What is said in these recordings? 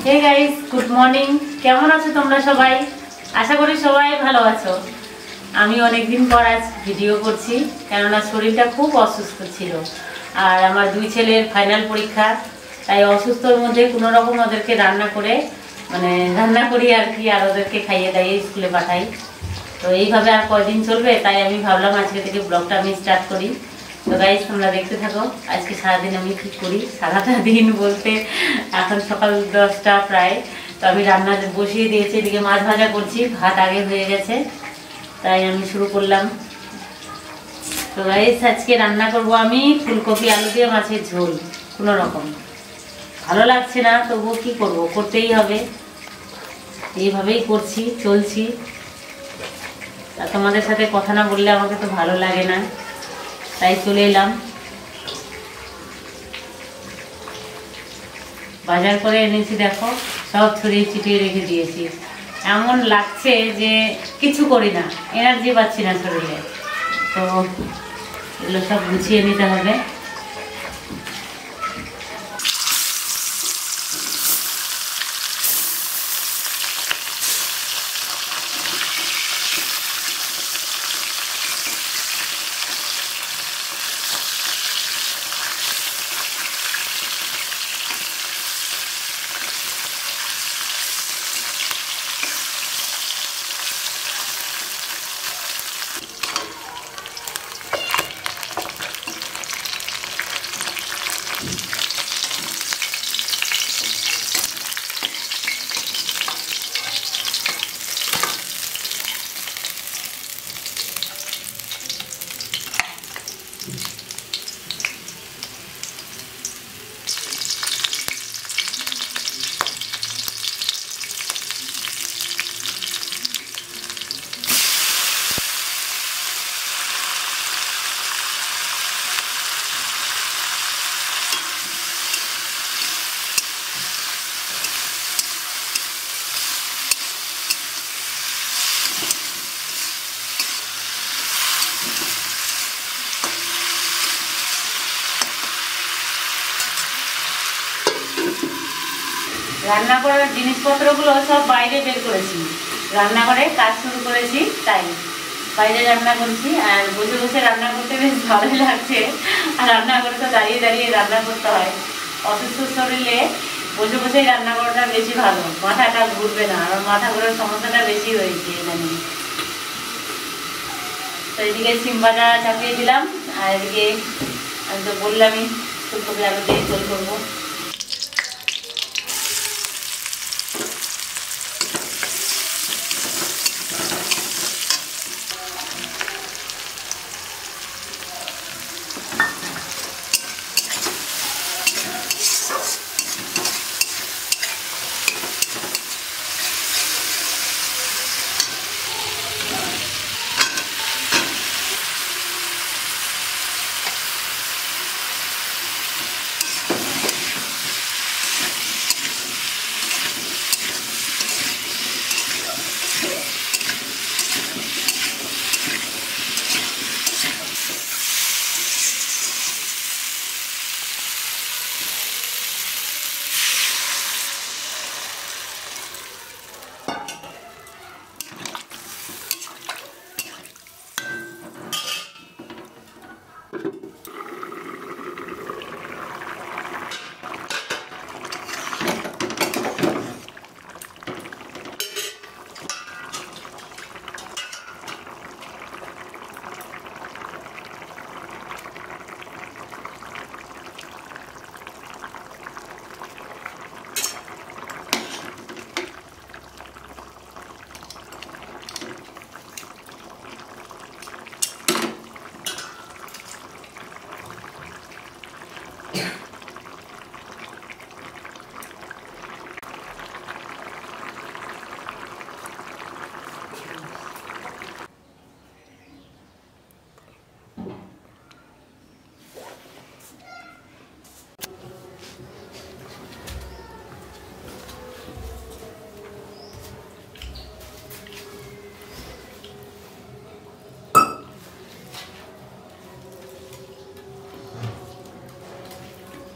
Hey guys, good morning. কেমন আছো তোমরা সবাই? আশা করি সবাই ভালো আছো। আমি অনেকদিন পর আজ ভিডিও করছি, কেননা শরীরটা খুব অসুস্থ ছিল। আর আমার দুই ছেলের ফাইনাল পরীক্ষা, তাই অসুস্থর মধ্যে কোনো রকম ওদেরকে রান্না করি আর কি, আর ওদেরকে খাইয়ে দাইয়ে স্কুলে পাঠাই। তো এইভাবে আর কয়দিন চলবে, তাই আমি ভাবলাম আজকে থেকে ব্লগটা আমি স্টার্ট করি। তো গাইস, তোমরা দেখতে থাকো আজকে সারাদিন আমি কি করি। সারাটা দিন বলতে এখন সকাল 10টা প্রায়। তো আমি রান্না বসিয়ে দিয়েছি, এদিকে মাছ ভাজা করছি, ভাত আগে হয়ে গেছে, তাই আমি শুরু করলাম। তো গাইস, আজকে রান্না করব আমি ফুলকপি আলু দিয়ে মাছের ঝোল। কোনো রকম ভালো লাগছে না, তবুও কি করব, করতেই হবে। এইভাবেই করছি, চলছি। আর তোমাদের সাথে কথা না বললে আমাকে তো ভালো লাগে না, তাই চলে এলাম। বাজার করে এনেছি, দেখো সব ছড়িয়ে ছিটিয়ে রেখে দিয়েছি। এমন লাগছে যে কিছু করি না, এনার্জি পাচ্ছি না শরীরে। তো এগুলো সব গুছিয়ে নিতে হবে। রান্না করার জিনিসপত্রগুলো সব বাইরে বের করেছি, রান্নাঘরে কাজ শুরু করেছি, তাই বাইরে রান্না করছি। আর বসে বসে রান্না করতে বেশ ভালোই লাগছে। আর রান্নাঘরে তো দাঁড়িয়ে দাঁড়িয়ে রান্না করতে হয়। অসুস্থ শরীরে বসে বসেই রান্না করাটা বেশি ভালো, মাথাটা ঘুরবে না। আর মাথা ঘোরার সমস্যাটা বেশি হয়েছে এখানে। তো এদিকে সিম ভাজা চাপিয়ে দিলাম, আর এদিকে আমি তো বললামই ফুলকপি আলু দিয়ে ঝোল করবো।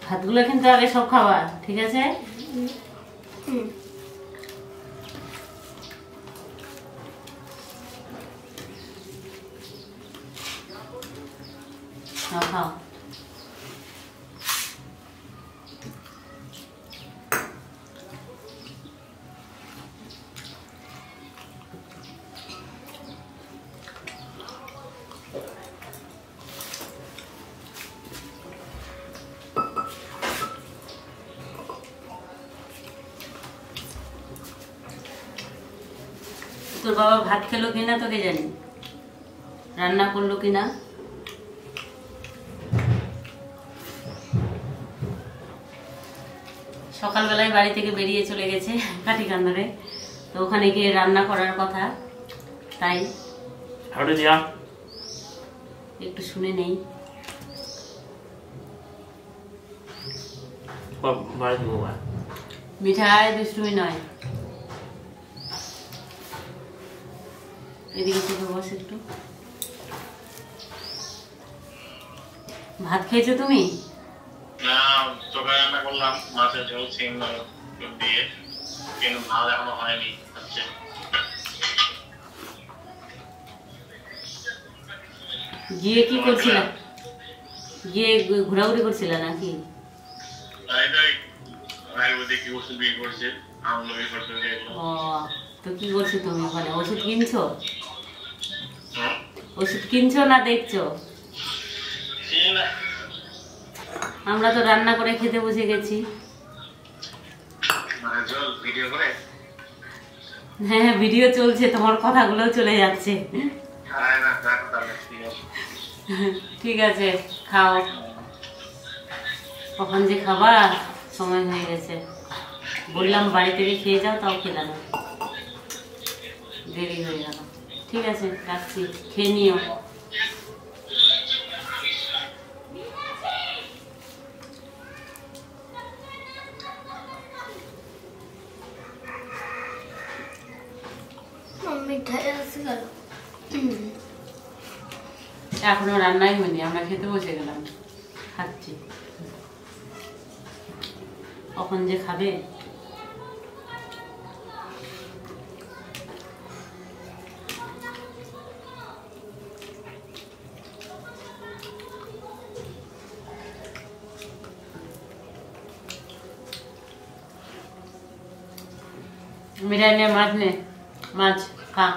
ভাতগুলো কিন্তু আগে সব খাওয়া, ঠিক আছে? খাও। তোর বাবা ভাত খেলো কিনা তোকে জানি, রান্না করলো কিনা। সকালবেলায় বাড়ি থেকে বেরিয়ে চলে গেছে কাঠিকান্দরে, তো ওখানে গিয়ে রান্না করার কথা, তাই একটু শুনে নেই। মিঠাই দুষ্টুমি নয়, এদিকে থেকে বস একটু। ভাত খেয়েছো তুমি? না, সকালে রান্না করলাম মাছের ঝোল সিম দিয়ে, কিন্তু ভাত এখনো হয়নি, হচ্ছে। গিয়ে কি করছিলা? গিয়ে ঘোরাঘুরি করছিলা নাকি? আয়ুর্বেদিক ওষুধ বিক্রি করছে, আমলো বিক্রি করছে। ও, তো কি করছো তুমি ওখানে? ওষুধ কিনছো? ওষুধ কিনছো না দেখছো? আমরা তো রান্না করে খেতে বসে গেছি। হ্যাঁ, ভিডিও চলছে, তোমার কথাগুলো চলে যাচ্ছে। ঠিক আছে, খাও। কখন যে খাবা, সময় হয়ে গেছে। বললাম বাড়ি থেকে খেয়ে যাও, তাও খেলা না, দেরি হয়ে গেল। ঠিক আছে, রাখছি, খেয়ে নিও। এখনো রান্নাই হয়নি, আমরা খেতে বসে গেলাম, খাচ্ছি। কখন যে খাবে। মিঠাই নে, মাছ নে, মাছ খা।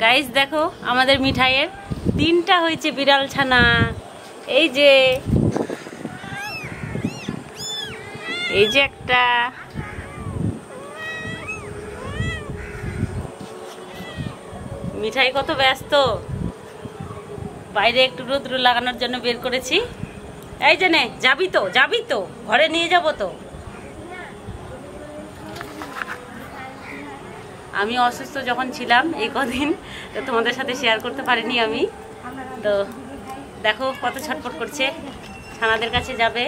গাইস দেখো, আমাদের মিঠাইয়ের 3টা হয়েছে বিড়াল ছানা। এই যে একটা, মিঠাই কত ব্যস্ত, বাইরে একটু রোদ্র লাগানোর জন্য বের করেছি। এই যে নে, যাবি তো ঘরে নিয়ে যাব তো। আমি অসুস্থ যখন ছিলাম এই কদিন, তো তোমাদের সাথে শেয়ার করতে পারিনি আমি। তো দেখো কত ছটফট করছে, ছানাদের কাছে যাবে।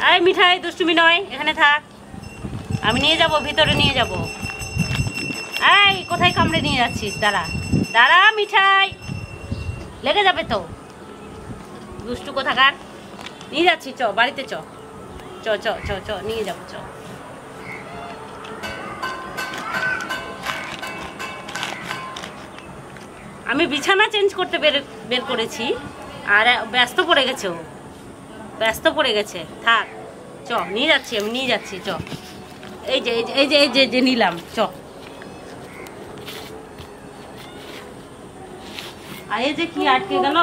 আয় মিঠাই, দুষ্টুমি নয়, এখানে থাক, আমি নিয়ে যাব, ভিতরে নিয়ে যাব। এই কোথায় কামড়ে নিয়ে যাচ্ছিস? দাঁড়া মিঠাই, লেগে যাবে তো, দুষ্টু কোথাকার। নিয়ে যাচ্ছি, চ বাড়িতে, চ চ চ চ চ নিয়ে যাবো, চ। আমি বিছানা চেঞ্জ করতে বের করেছি, আর ব্যস্ত পড়ে গেছে, ও ব্যস্ত পড়ে গেছে। থাক, চ নিয়ে যাচ্ছি, আমি নিয়ে যাচ্ছি, চ। এই যে এই যে এই যে যে নিলাম, চ। আর এই যে কি আটকে গেল,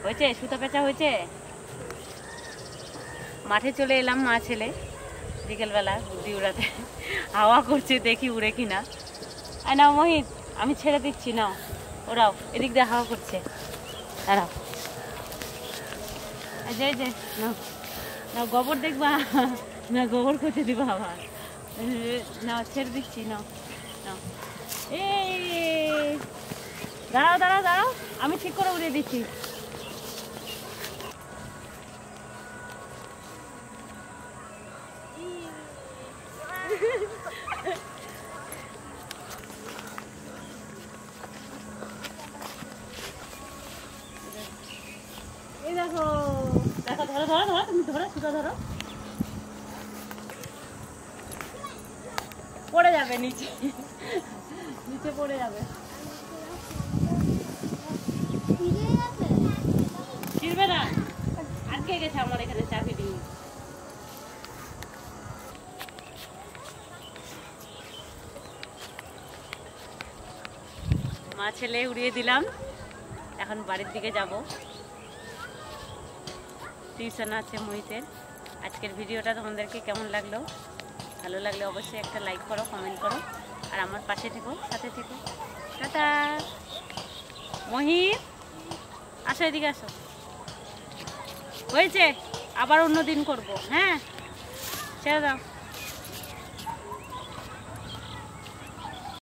হয়েছে সুতো পেঁচা হয়েছে। মাঠে চলে এলাম মা ছেলে বিকেলবেলা, বুদ্ধি উড়াতে। হাওয়া করছে, দেখি উড়ে কিনা। আয় নাও মোহিত, আমি ছেড়ে দিচ্ছি, নাও ওরাও, এদিক দিয়ে হাওয়া করছে, দাঁড়াও। এই যে নাও, না গোবর দেখবা, না গোবর খুঁজে দিবা আবার, না ছেড়ে দিচ্ছি না। এই দাঁড়াও দাঁড়াও দাঁড়াও, আমি ঠিক করে উড়িয়ে দিচ্ছি। এই দেখো দেখো, ধরো ধরো ধরো, তুমি ধরো, সুতা ধরো, পড়ে যাবে নিচে, নিচে পড়ে যাবে। ছিড়বে না, আটকে গেছে আমার এখানে চাবি দিয়ে। মা ছেলে উড়িয়ে দিলাম, এখন বাড়ির দিকে যাব, টিউশন আছে মোহিতের। আজকের ভিডিওটা তোমাদেরকে কেমন লাগলো? ভালো লাগলে অবশ্যই একটা লাইক করো, কমেন্ট করো, আর আমার পাশে থেকো, সাথে থেকো। টাটা। মোহিত আসো, এদিকে আসো। হয়েছে, আবার অন্য দিন করবো। হ্যাঁ, ছেড়ে দাও।